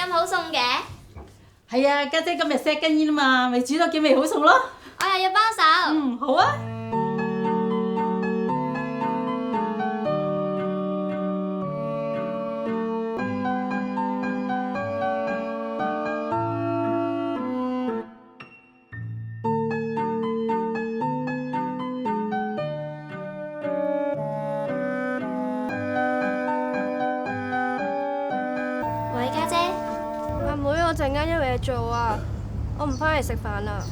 咁好餸嘅？係啊，家姐今日錫緊煙啊嘛，咪煮多幾味好餸咯。我又要幫手。好啊。喂，家姐。阿妹，我陣間有嘢做啊，我唔返嚟食飯啦。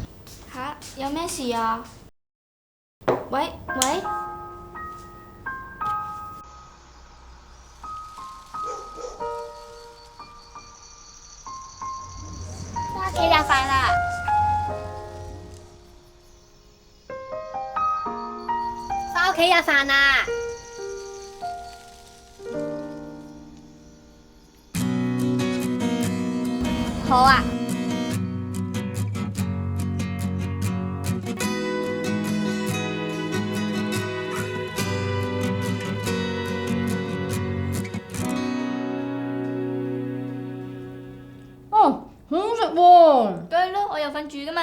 吓？有咩事啊？喂，返屋企食飯啦。返屋企食飯啦。好啊。哦，好好食喎！梗係咯，我有份煮噶嘛。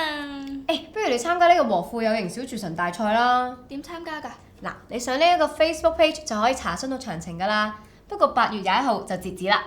不如你參加呢個和富有型小廚神大賽啦！點參加㗎？嗱，你上呢一個 Facebook page 就可以查詢到詳情㗎啦。不過8月21號就截止啦。